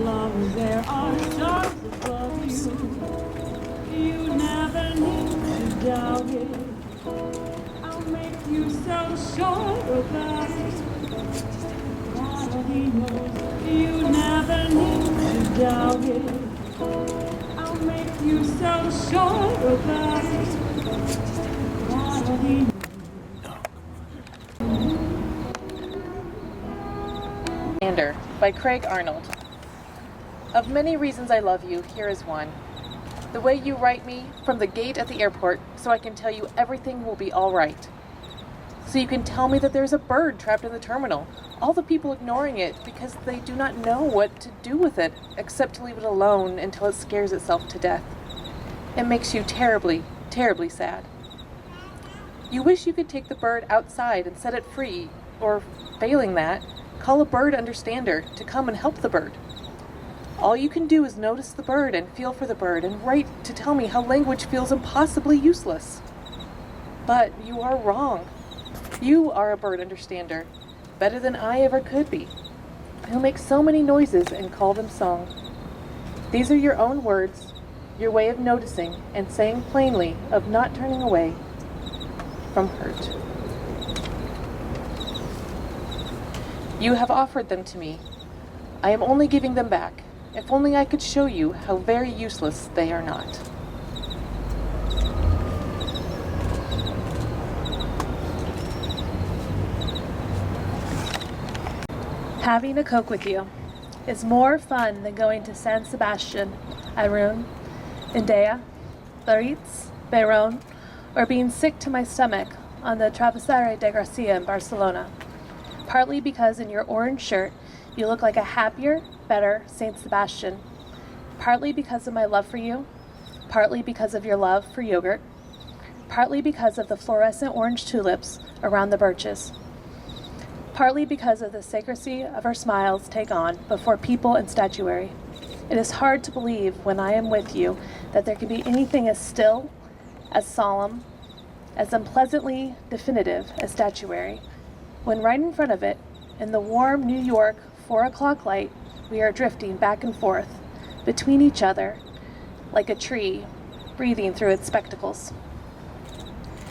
long as there are stars above you, you never need to doubt it. I'll make you so sure about it. Gravity knows you never need to doubt it. I'll make you so sure about it. Gravity Commander by Craig Arnold. Of many reasons I love you, here is one. The way you write me from the gate at the airport so I can tell you everything will be all right. So you can tell me that there's a bird trapped in the terminal, all the people ignoring it because they do not know what to do with it except to leave it alone until it scares itself to death. It makes you terribly, terribly sad. You wish you could take the bird outside and set it free, or failing that, call a bird understander to come and help the bird. All you can do is notice the bird and feel for the bird and write to tell me how language feels impossibly useless. But you are wrong. You are a bird understander, better than I ever could be, who make so many noises and call them song. These are your own words, your way of noticing and saying plainly of not turning away from hurt. You have offered them to me. I am only giving them back. If only I could show you how very useless they are not. Having a Coke with you is more fun than going to San Sebastian, Irun, Indea, Biarritz, Bayron, or being sick to my stomach on the Travesera de Gracia in Barcelona. Partly because in your orange shirt, you look like a happier, better Saint Sebastian. Partly because of my love for you, partly because of your love for yogurt, partly because of the fluorescent orange tulips around the birches, partly because of the secrecy of our smiles take on before people and statuary. It is hard to believe when I am with you that there can be anything as still, as solemn, as unpleasantly definitive as statuary, when right in front of it, in the warm New York 4 o'clock light, we are drifting back and forth between each other like a tree breathing through its spectacles.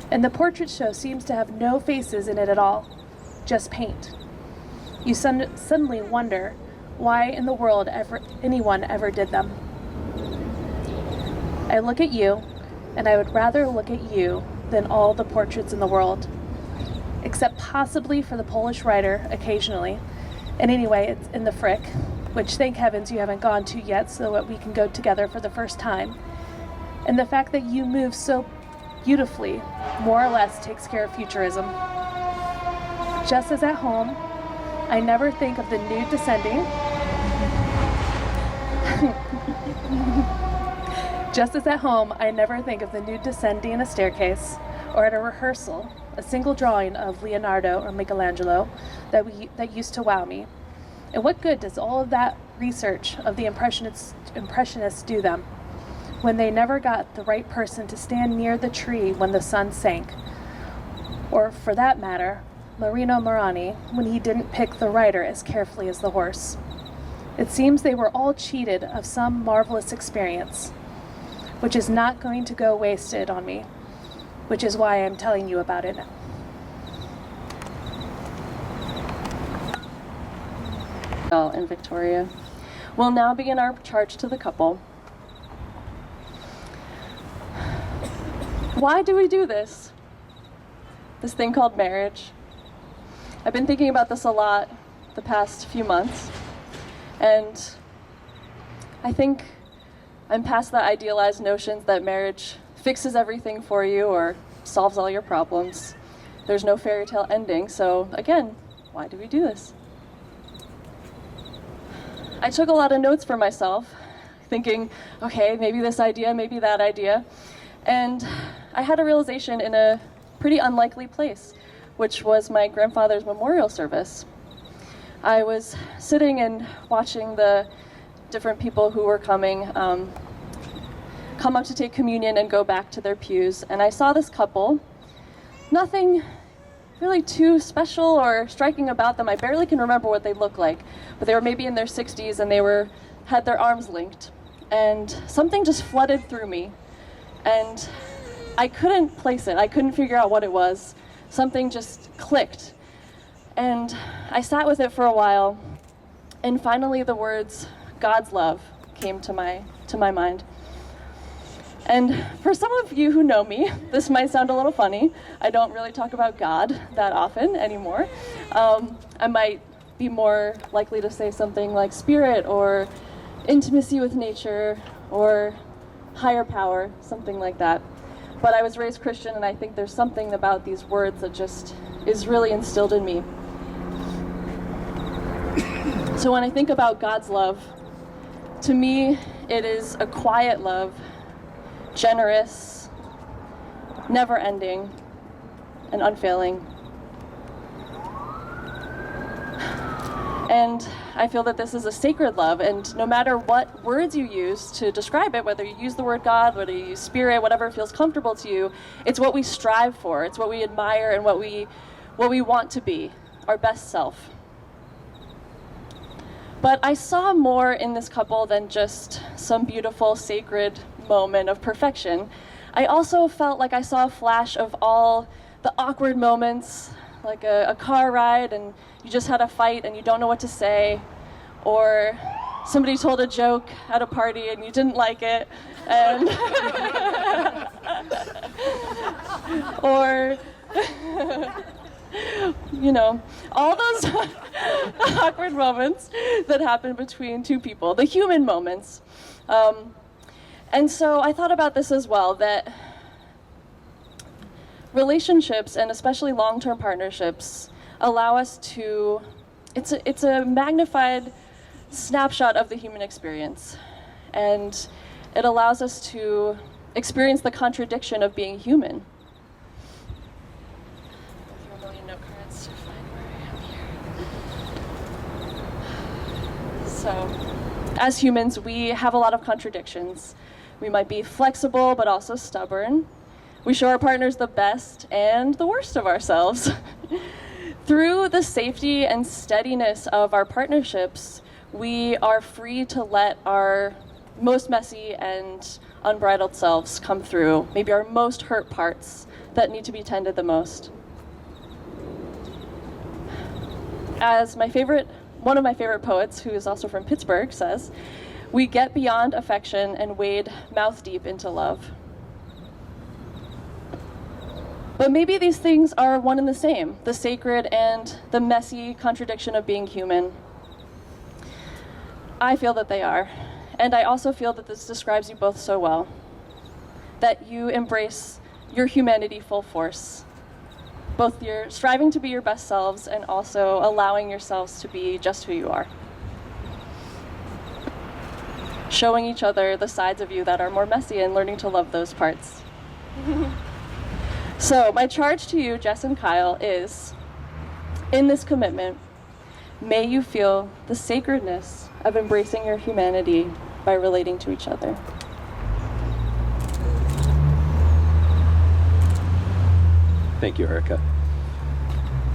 And the portrait show seems to have no faces in it at all, just paint. You suddenly wonder why in the world anyone ever did them. I look at you, and I would rather look at you than all the portraits in the world, except possibly for the Polish writer occasionally. And anyway, it's in the Frick, which thank heavens you haven't gone to yet so that we can go together for the first time. And the fact that you move so beautifully more or less takes care of futurism. Just as at home, I never think of the nude descending. Just as at home, I never think of the nude descending a staircase, or at a rehearsal, a single drawing of Leonardo or Michelangelo that used to wow me. And what good does all of that research of the Impressionists do them when they never got the right person to stand near the tree when the sun sank? Or for that matter, Marino Morani, when he didn't pick the rider as carefully as the horse. It seems they were all cheated of some marvelous experience, which is not going to go wasted on me, which is why I'm telling you about it now. And Victoria. We'll now begin our charge to the couple. Why do we do this? This thing called marriage. I've been thinking about this a lot the past few months, and I think I'm past the idealized notions that marriage fixes everything for you or solves all your problems. There's no fairy tale ending, so again, why do we do this? I took a lot of notes for myself, thinking, okay, maybe this idea, maybe that idea, and I had a realization in a pretty unlikely place, which was my grandfather's memorial service. I was sitting and watching the different people who were coming come up to take communion and go back to their pews, and I saw this couple. Nothing really too special or striking about them. I barely can remember what they looked like, but they were maybe in their 60s and they were had their arms linked, and something just flooded through me, and I couldn't place it. I couldn't figure out what it was. Something just clicked, and I sat with it for a while, and finally the words, God's love, came to my mind. And for some of you who know me, this might sound a little funny. I don't really talk about God that often anymore. I might be more likely to say something like spirit or intimacy with nature or higher power, something like that. But I was raised Christian, and I think there's something about these words that just is really instilled in me. So when I think about God's love, to me, it is a quiet love, generous, never-ending, and unfailing. And I feel that this is a sacred love, and no matter what words you use to describe it, whether you use the word God, whether you use spirit, whatever feels comfortable to you, it's what we strive for, it's what we admire, and what we want to be, our best self. But I saw more in this couple than just some beautiful, sacred moment of perfection. I also felt like I saw a flash of all the awkward moments, like a car ride and you just had a fight and you don't know what to say, or somebody told a joke at a party and you didn't like it, and or you know, all those awkward moments that happen between two people, the human moments. And so I thought about this as well, that relationships, and especially long-term partnerships, allow us to, it's a magnified snapshot of the human experience. And it allows us to experience the contradiction of being human. So, as humans, we have a lot of contradictions. We might be flexible, but also stubborn. We show our partners the best and the worst of ourselves. Through the safety and steadiness of our partnerships, we are free to let our most messy and unbridled selves come through, maybe our most hurt parts that need to be tended the most. As one of my favorite poets, who is also from Pittsburgh, says, "We get beyond affection and wade mouth deep into love." But maybe these things are one and the same, the sacred and the messy contradiction of being human. I feel that they are. And I also feel that this describes you both so well, that you embrace your humanity full force. Both you're striving to be your best selves and also allowing yourselves to be just who you are. Showing each other the sides of you that are more messy and learning to love those parts. So my charge to you, Jess and Kyle, is, in this commitment, may you feel the sacredness of embracing your humanity by relating to each other. Thank you, Erica.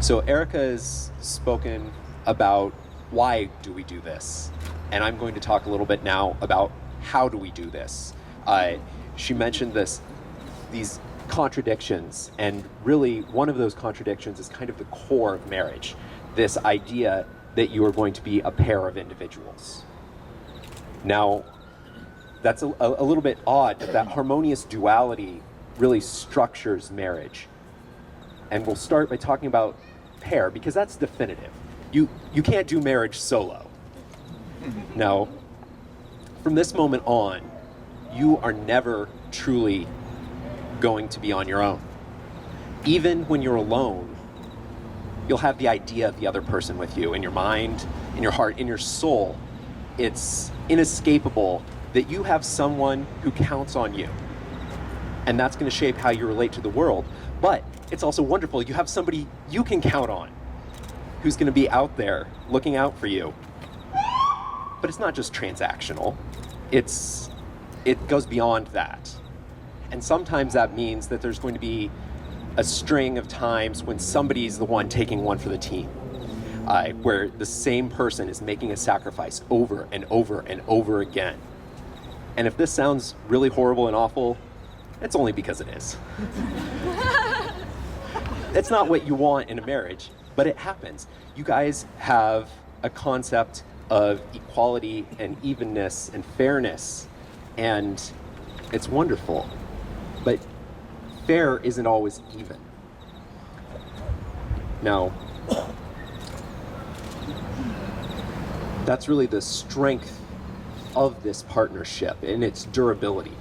So Erica has spoken about why do we do this, and I'm going to talk a little bit now about how do we do this. She mentioned these contradictions, and really one of those contradictions is kind of the core of marriage, this idea that you are going to be a pair of individuals. Now, that's a little bit odd, but that harmonious duality really structures marriage. And we'll start by talking about pair, because that's definitive. You can't do marriage solo. No. From this moment on, you are never truly going to be on your own. Even when you're alone, you'll have the idea of the other person with you in your mind, in your heart, in your soul. It's inescapable that you have someone who counts on you. And that's going to shape how you relate to the world. But it's also wonderful you have somebody you can count on who's going to be out there looking out for you. But it's not just transactional. It goes beyond that. And sometimes that means that there's going to be a string of times when somebody's the one taking one for the team. where the same person is making a sacrifice over and over and over again. And if this sounds really horrible and awful, it's only because it is. It's not what you want in a marriage, but it happens. You guys have a concept of equality and evenness and fairness, and it's wonderful. But fair isn't always even. Now, that's really the strength of this partnership and its durability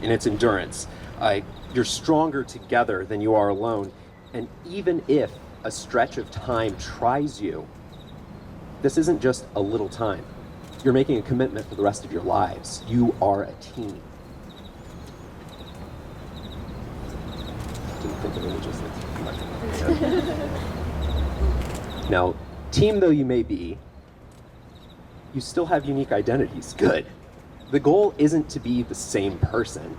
and its endurance. You're stronger together than you are alone. And even if a stretch of time tries you, this isn't just a little time. You're making a commitment for the rest of your lives. You are a team. Didn't think of images that's Now, team though you may be, you still have unique identities. Good. The goal isn't to be the same person.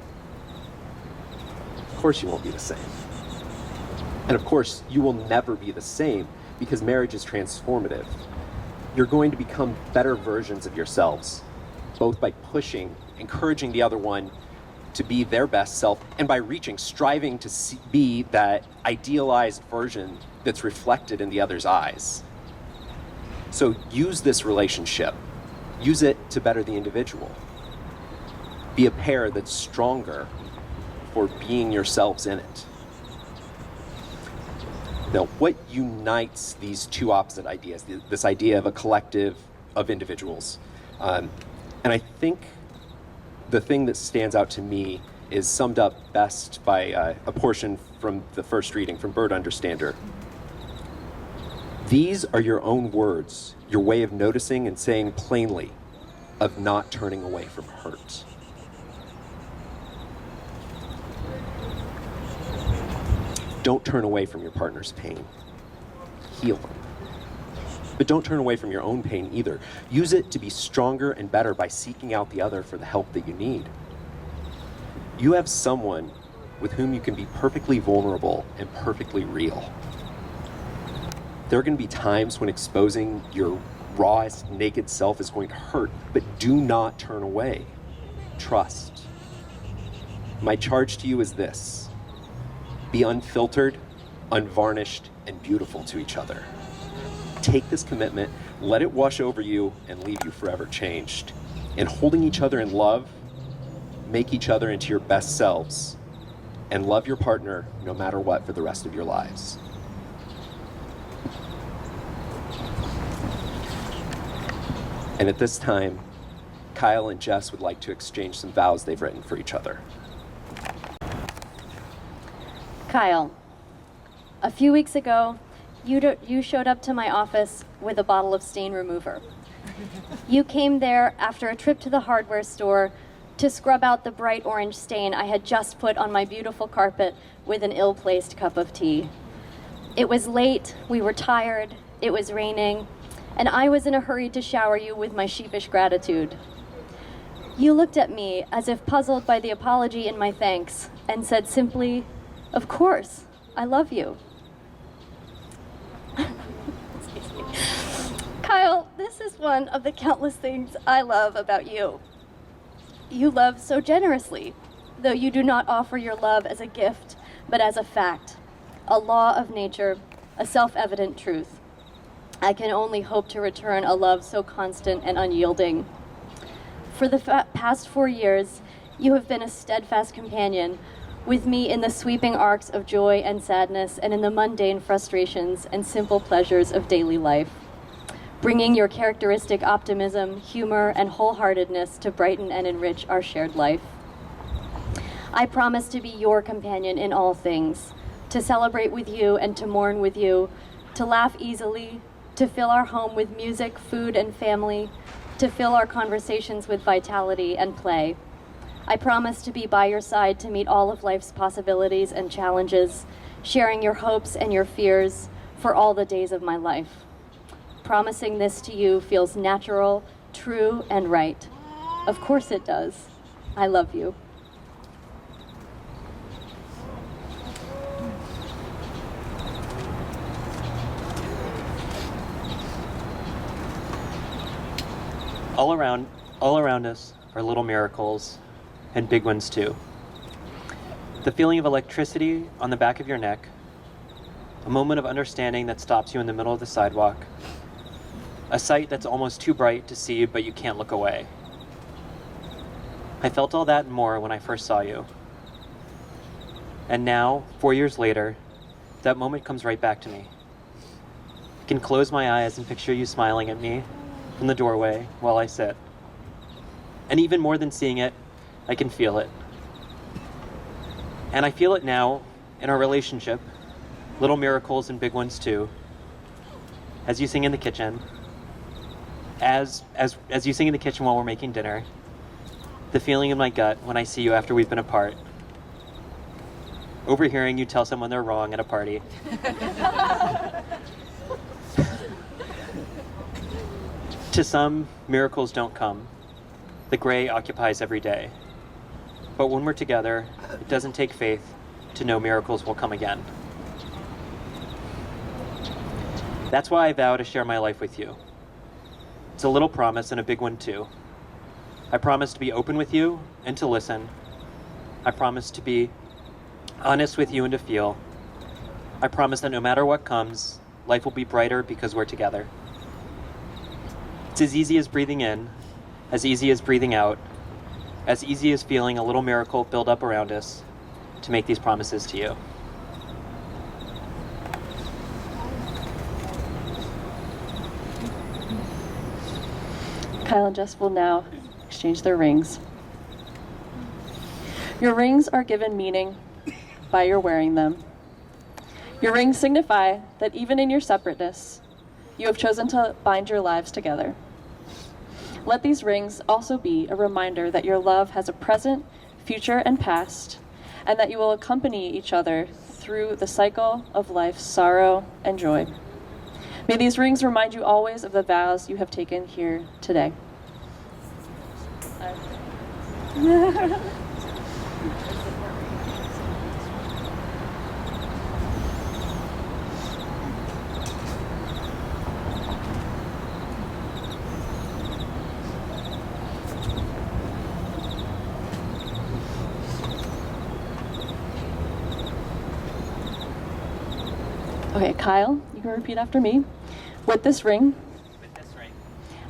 Of course you won't be the same. And of course, you will never be the same because marriage is transformative. You're going to become better versions of yourselves, both by pushing, encouraging the other one to be their best self, and by striving to be that idealized version that's reflected in the other's eyes. So use this relationship. Use it to better the individual. Be a pair that's stronger for being yourselves in it. Now, what unites these two opposite ideas, this idea of a collective of individuals? And I think the thing that stands out to me is summed up best by a portion from the first reading from Bird Understander. These are your own words, your way of noticing and saying plainly, of not turning away from hurt. Don't turn away from your partner's pain. Heal them. But don't turn away from your own pain either. Use it to be stronger and better by seeking out the other for the help that you need. You have someone with whom you can be perfectly vulnerable and perfectly real. There are going to be times when exposing your rawest, naked self is going to hurt, but do not turn away. Trust. My charge to you is this: be unfiltered, unvarnished, and beautiful to each other. Take this commitment, let it wash over you, and leave you forever changed. And holding each other in love, make each other into your best selves, and love your partner no matter what for the rest of your lives. And at this time, Kyle and Jess would like to exchange some vows they've written for each other. Kyle, a few weeks ago, you showed up to my office with a bottle of stain remover. You came there after a trip to the hardware store to scrub out the bright orange stain I had just put on my beautiful carpet with an ill-placed cup of tea. It was late, we were tired, it was raining, and I was in a hurry to shower you with my sheepish gratitude. You looked at me as if puzzled by the apology in my thanks and said simply, "Of course, I love you." Kyle, this is one of the countless things I love about you. You love so generously, though you do not offer your love as a gift, but as a fact, a law of nature, a self-evident truth. I can only hope to return a love so constant and unyielding. For the past 4 years, you have been a steadfast companion with me in the sweeping arcs of joy and sadness and in the mundane frustrations and simple pleasures of daily life, bringing your characteristic optimism, humor, and wholeheartedness to brighten and enrich our shared life. I promise to be your companion in all things, to celebrate with you and to mourn with you, to laugh easily, to fill our home with music, food, and family, to fill our conversations with vitality and play. I promise to be by your side to meet all of life's possibilities and challenges, sharing your hopes and your fears for all the days of my life. Promising this to you feels natural, true, and right. Of course it does. I love you. All around us are little miracles and big ones too. The feeling of electricity on the back of your neck, a moment of understanding that stops you in the middle of the sidewalk, a sight that's almost too bright to see but you can't look away. I felt all that and more when I first saw you. And now, 4 years later, that moment comes right back to me. I can close my eyes and picture you smiling at me from the doorway while I sit. And even more than seeing it, I can feel it. And I feel it now in our relationship, little miracles and big ones too, as you sing in the kitchen, as you sing in the kitchen while we're making dinner, the feeling in my gut when I see you after we've been apart, overhearing you tell someone they're wrong at a party. To some, miracles don't come. The gray occupies every day. But when we're together, it doesn't take faith to know miracles will come again. That's why I vow to share my life with you. It's a little promise and a big one too. I promise to be open with you and to listen. I promise to be honest with you and to feel. I promise that no matter what comes, life will be brighter because we're together. It's as easy as breathing in, as easy as breathing out, as easy as feeling a little miracle build up around us to make these promises to you. Kyle and Jess will now exchange their rings. Your rings are given meaning by your wearing them. Your rings signify that even in your separateness, you have chosen to bind your lives together. Let these rings also be a reminder that your love has a present, future, and past, and that you will accompany each other through the cycle of life's sorrow and joy. May these rings remind you always of the vows you have taken here today. Okay, Kyle, you can repeat after me. With this ring,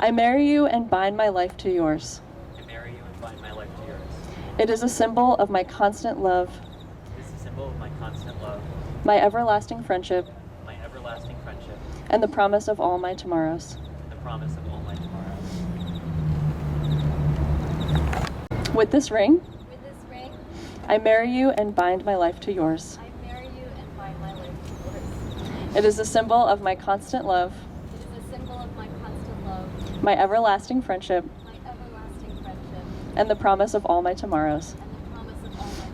I marry you and bind my life to yours. I marry you and bind my life to yours. It is a symbol of my constant love, It is a symbol of my constant love, my everlasting friendship, my everlasting friendship, and the promise of all my tomorrows. and the promise of all my tomorrows. With this ring, With this ring, I marry you and bind my life to yours. I marry you and bind my life to yours. It is a symbol of my constant love, It is a symbol of my constant love, my everlasting friendship, my everlasting friendship, and the promise of all my tomorrows. and the promise of all my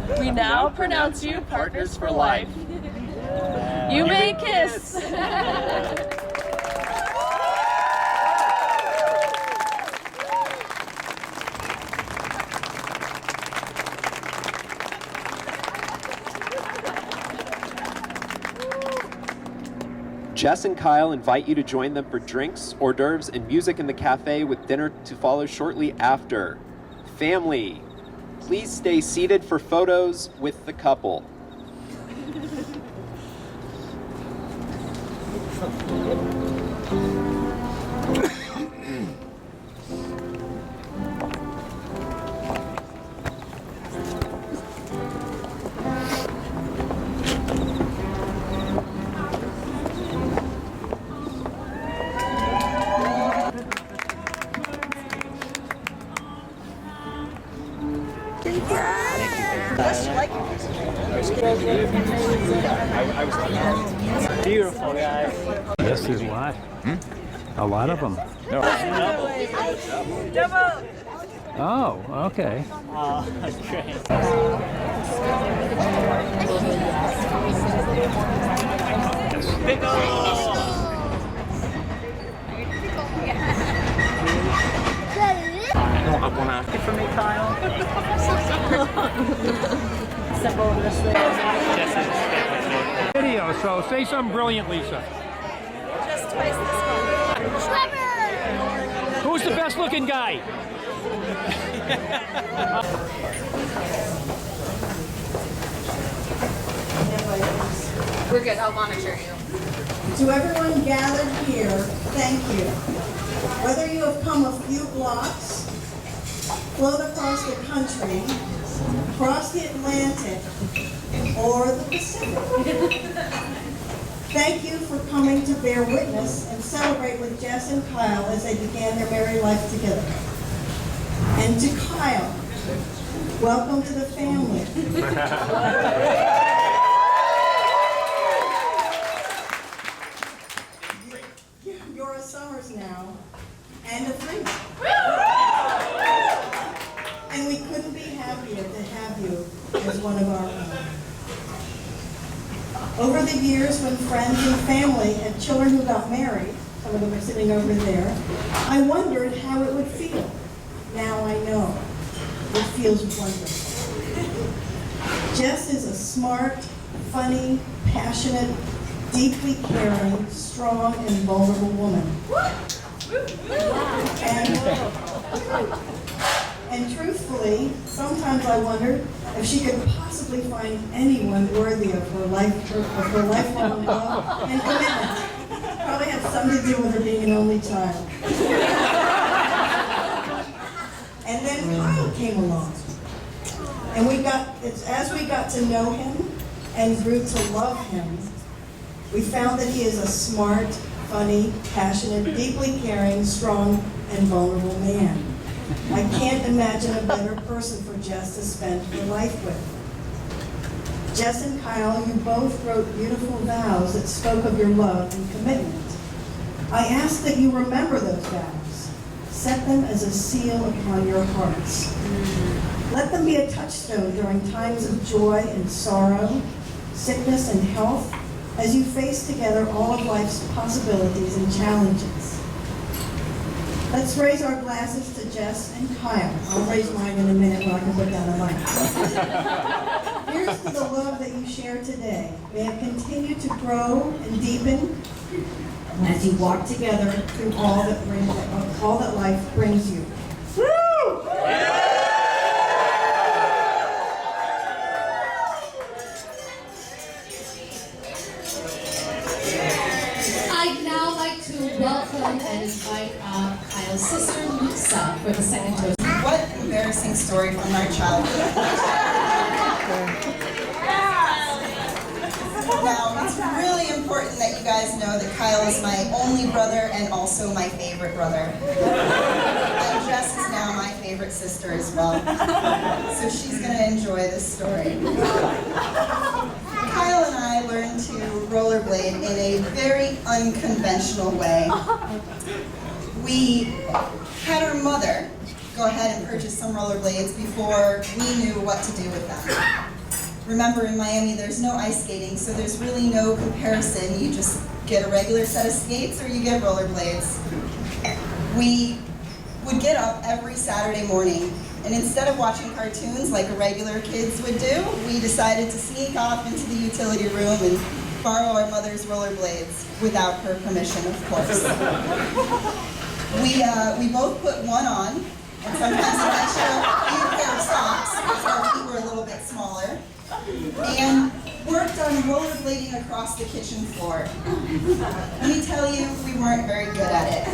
tomorrows. We now pronounce you partners for life. You may kiss. Jess and Kyle invite you to join them for drinks, hors d'oeuvres, and music in the cafe with dinner to follow shortly after. Family, please stay seated for photos with the couple. Beautiful, guys. Yes, there's a lot. A lot of them. Oh, okay. Oh, that's great. One after for me, Kyle. Symbol of this thing. Video. Lisa. So say something brilliant, Lisa. Just twice this month. Trevor! Who's the best looking guy? We're good. I'll monitor you. To everyone gathered here, thank you. Whether you have come a few blocks, flown across the country, across the Atlantic, or the Pacific, thank you for coming to bear witness and celebrate with Jess and Kyle as they began their married life together. And to Kyle, welcome to the family. You're a Summers now, and a friend. And we couldn't be happier to have you as one of our own. Over the years, when friends and family had children who got married, some of them are sitting over there, I wondered how it would feel. Now I know. It feels wonderful. Jess is a smart, funny, passionate, deeply caring, strong, and vulnerable woman. And truthfully, sometimes I wonder if she could possibly find anyone worthy of her lifelong love and commitment. Probably have something to do with her being an only child. And then Kyle came along. And as we got to know him and grew to love him, we found that he is a smart, funny, passionate, deeply caring, strong, and vulnerable man. I can't imagine a better person for Jess to spend her life with. Jess and Kyle, you both wrote beautiful vows that spoke of your love and commitment. I ask that you remember those vows. Set them as a seal upon your hearts. Let them be a touchstone during times of joy and sorrow, sickness and health, as you face together all of life's possibilities and challenges. Let's raise our glasses to Jess and Kyle. I'll raise mine in a minute when I can put down the mic. Here's to the love that you share today. May it continue to grow and deepen as you walk together through all that life brings you. Woo! I'd now like to welcome and invite Kyle's sister, Lisa, for the second toast. What an embarrassing story from our childhood. Now, it's really important that you guys know that Kyle is my only brother and also my favorite brother. And Jess is now my favorite sister as well. So she's going to enjoy this story. Kyle and I learned to rollerblade in a very unconventional way. We had our mother go ahead and purchase some rollerblades before we knew what to do with them. Remember, in Miami, there's no ice skating, so there's really no comparison. You just get a regular set of skates or you get rollerblades. We would get up every Saturday morning, and instead of watching cartoons like regular kids would do, we decided to sneak off into the utility room and borrow our mother's rollerblades without her permission, of course. We both put one on, and sometimes an extra few pair of socks because our feet were a little bit smaller, and worked on rollerblading across the kitchen floor. Let me tell you, we weren't very good at it.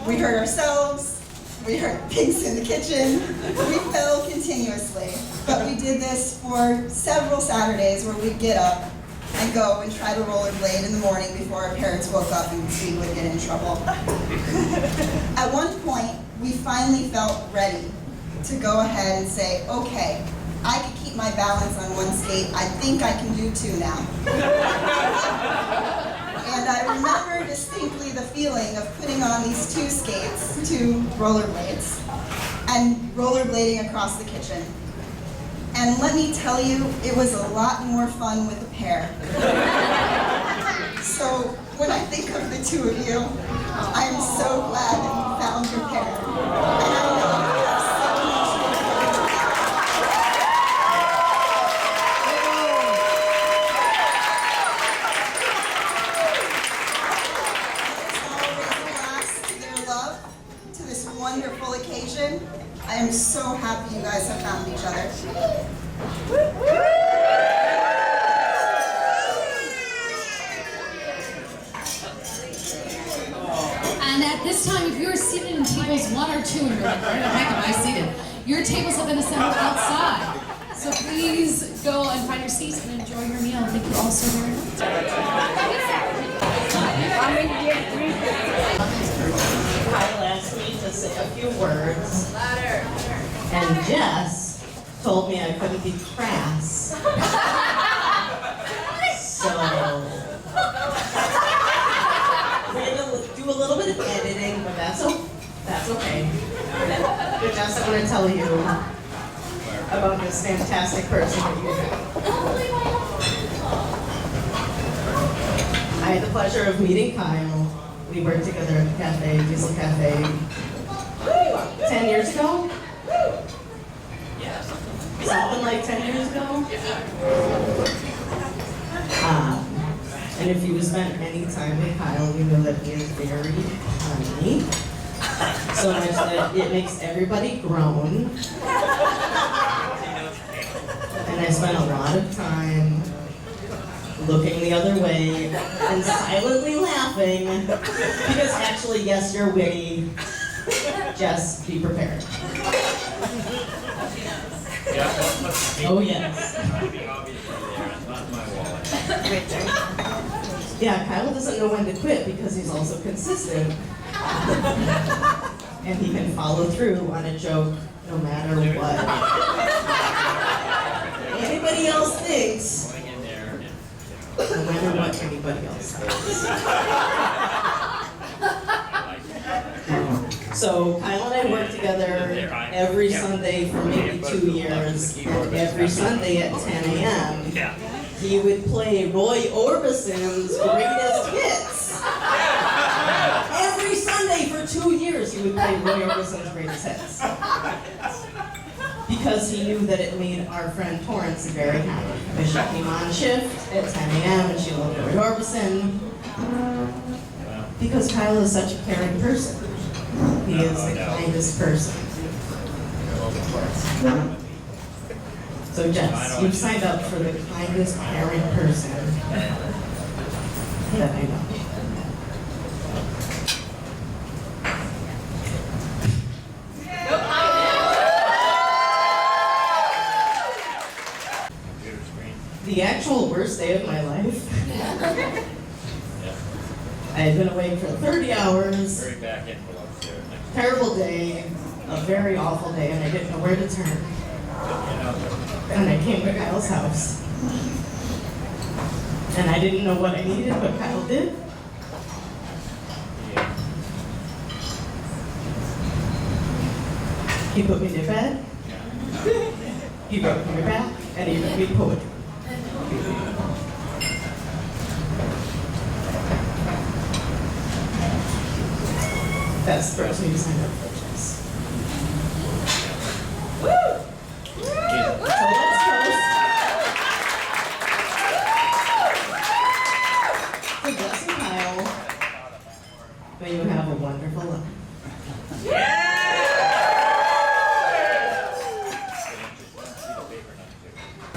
We hurt ourselves, we hurt things in the kitchen, we fell continuously. But we did this for several Saturdays where we'd get up and go and try to rollerblade in the morning before our parents woke up and we would get in trouble. At one point, we finally felt ready to go ahead and say, okay, I can keep my balance on one skate. I think I can do two now. And I remember distinctly the feeling of putting on these two skates, two rollerblades, and rollerblading across the kitchen. And let me tell you, it was a lot more fun with a pair. So when I think of the two of you, I am so glad that you found your pair. And I know you have so much am so happy you guys have found each other. And at this time, if you're seated in tables 1 or 2, and you're like, where the heck am I seated? Your tables have been assembled outside. So please go and find your seats and enjoy your meal. Thank you all so very much. Kyle asked me to say a few words. And Jess told me I couldn't be crass. So we're gonna do a little bit of editing, but that's okay. But Jess, I want to tell you about this fantastic person that you have. I had the pleasure of meeting Kyle. We worked together at the cafe, Diesel Cafe, 10 years ago? Something like 10 years ago? And if you spent any time with Kyle, you know that he is very funny. So much that it makes everybody groan. And I spent a lot of time looking the other way and silently laughing because actually, yes, you're witty. Just be prepared. Oh, yes. Yeah, Kyle doesn't know when to quit because he's also consistent. And he can follow through on a joke no matter what. Anybody else thinks, no matter what anybody else thinks. So Kyle and I worked together every Sunday for maybe 2 years. And every Sunday at 10 a.m. he would play Roy Orbison's greatest hits. Every Sunday for 2 years he would play Roy Orbison's greatest hits. Because he knew that it made our friend Torrance very happy. Because she came on shift at 10 a.m. and she loved Roy Orbison. Because Kyle is such a caring person. He is the kindest person. So Jess, you've signed up for the kindest, caring person that I know. The actual worst day of my life. I had been awake for 30 hours. Terrible day, a very awful day, and I didn't know where to turn. And I came to Kyle's house. And I didn't know what I needed, but Kyle did. He put me to bed. He wrote me back, and he read me poetry. That's the first me to sign up for Jess. Woo! So let's toast to Jess and Kyle. May you have a wonderful life.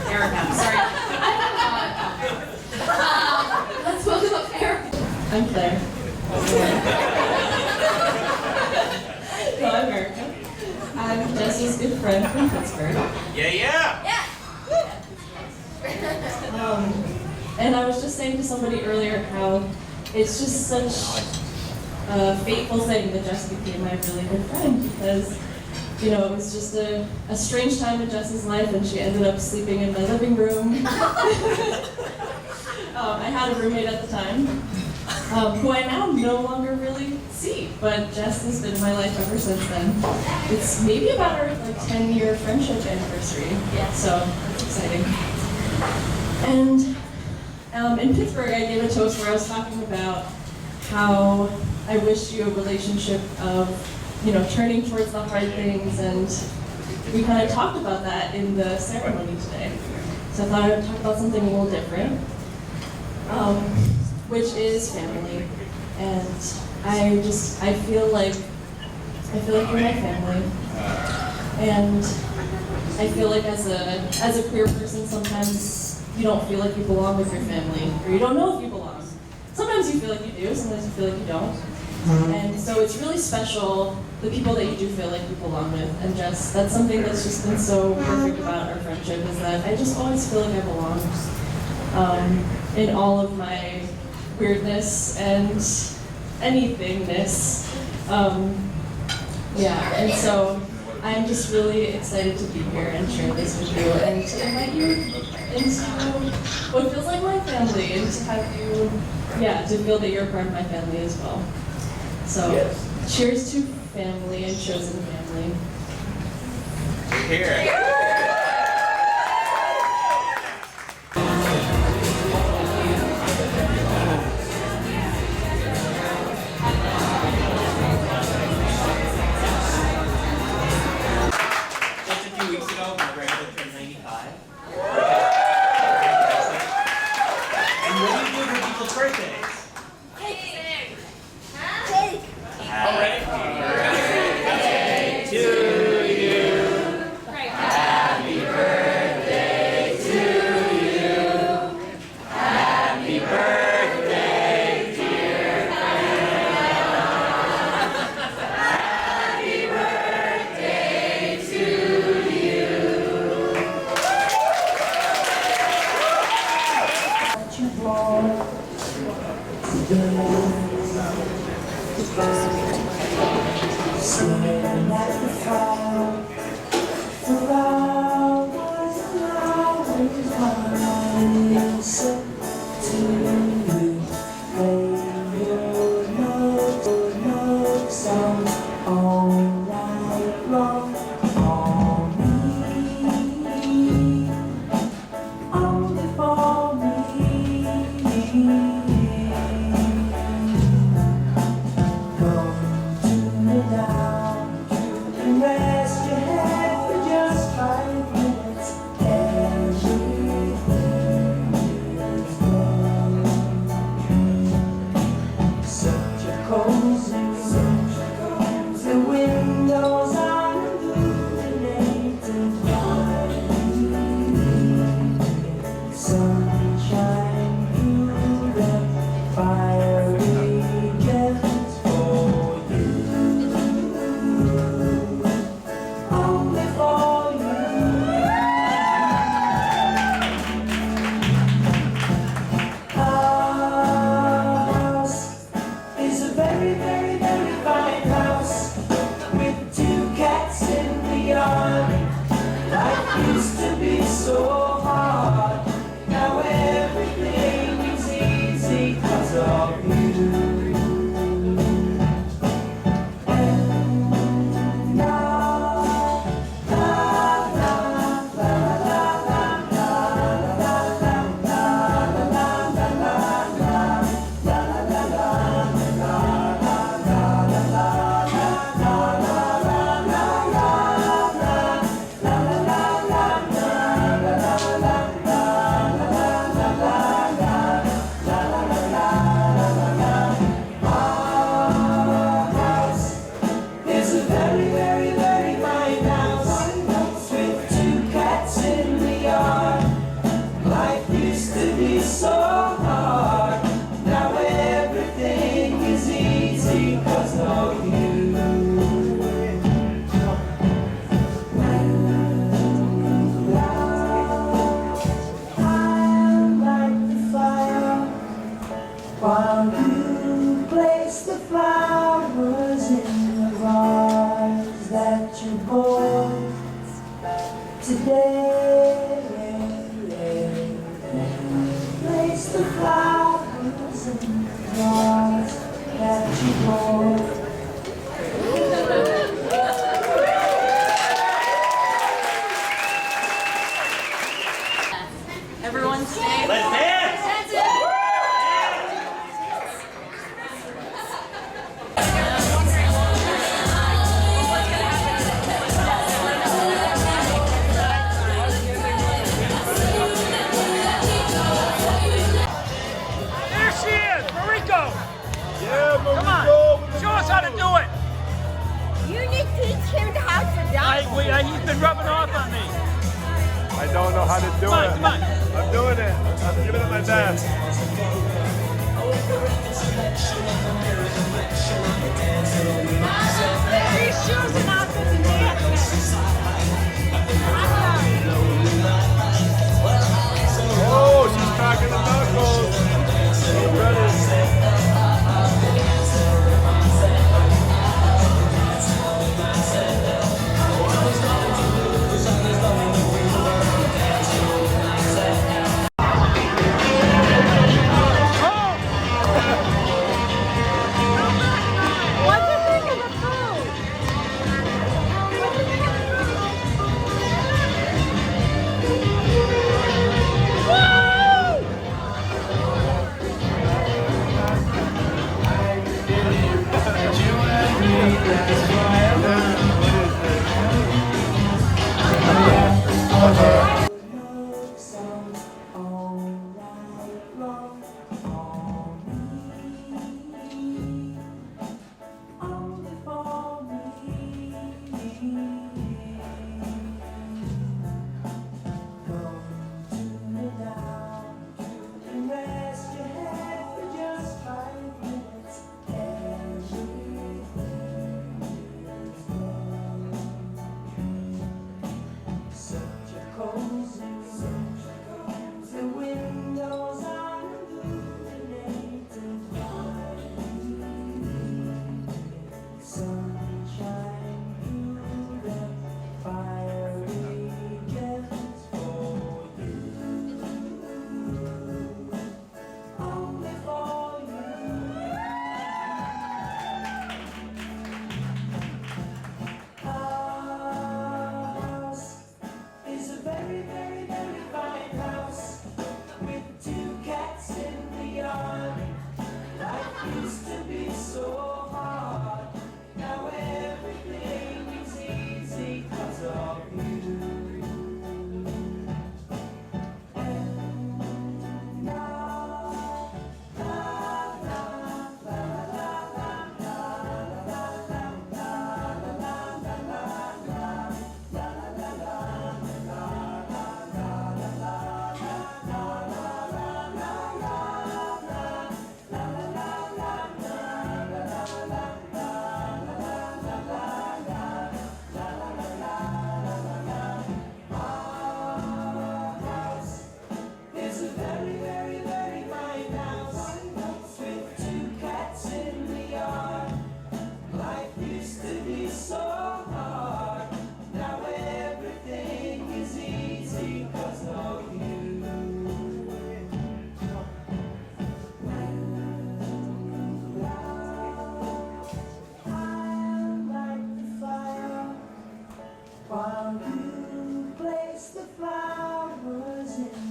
Erica, I'm sorry. Let's welcome up Erica. I'm Claire. So I'm Erica. I'm Jess's good friend from Pittsburgh. And I was just saying to somebody earlier how it's just such a fateful thing that Jess became my really good friend because, you know, it was just a strange time in Jess's life and she ended up sleeping in my living room. I had a roommate at the time, who I now no longer really see, but Jess has been in my life ever since then. It's maybe about our 10-year friendship anniversary, so that's exciting. And in Pittsburgh, I gave a toast where I was talking about how I wish you a relationship of, you know, turning towards the hard things, and we kind of talked about that in the ceremony today. So I thought I would talk about something a little different, which is family. And I feel like you're my family. And I feel like as a queer person, sometimes you don't feel like you belong with your family, or you don't know if you belong. Sometimes you feel like you do, sometimes you feel like you don't. And so it's really special, the people that you do feel like you belong with. And Jess, that's something that's just been so perfect about our friendship, is that I just always feel like I belong in all of my weirdness and anythingness. Yeah, and so I'm just really excited to be here and share this with you and to invite you into what feels like my family, and to have you, to feel that you're a part of my family as well. So, cheers to family and chosen family. Here. Just a few weeks ago, my grandmother turned 95. And what do you do for people's birthdays? Happy birthday to you. Happy birthday to you. Happy birthday, dear grandma. Happy birthday to you. That you brought today. Sitting at the fire, flowers and flowers, listen to you. Play your note song all night long. For me, only for me. Rest your head for just 5 minutes. Everything is gone. Such a cozy room. The windows are illuminated by sunshine through them. Fiery gifts for you. Only for you. Our house is a very, very, very fine house with 2 cats in the yard. Life used to be so hard. Now everything is easy 'cause of you. So hard, now everything is easy 'cause of you. I'll light the fire while you place the flowers in the vase that you bought today. Place the flowers in the vase that you bought. Everyone stay. Let's dance! There she is, Mariko! Yeah, Mariko! Come on, show us how to do it! You need to teach him how to dance. He's been rubbing off on me. I don't know how to do it. Come on. I'm doing it. I'm giving it my best. These shoes and outfits and dances. Oh, she's cracking the knuckles. So ready. That's why I'm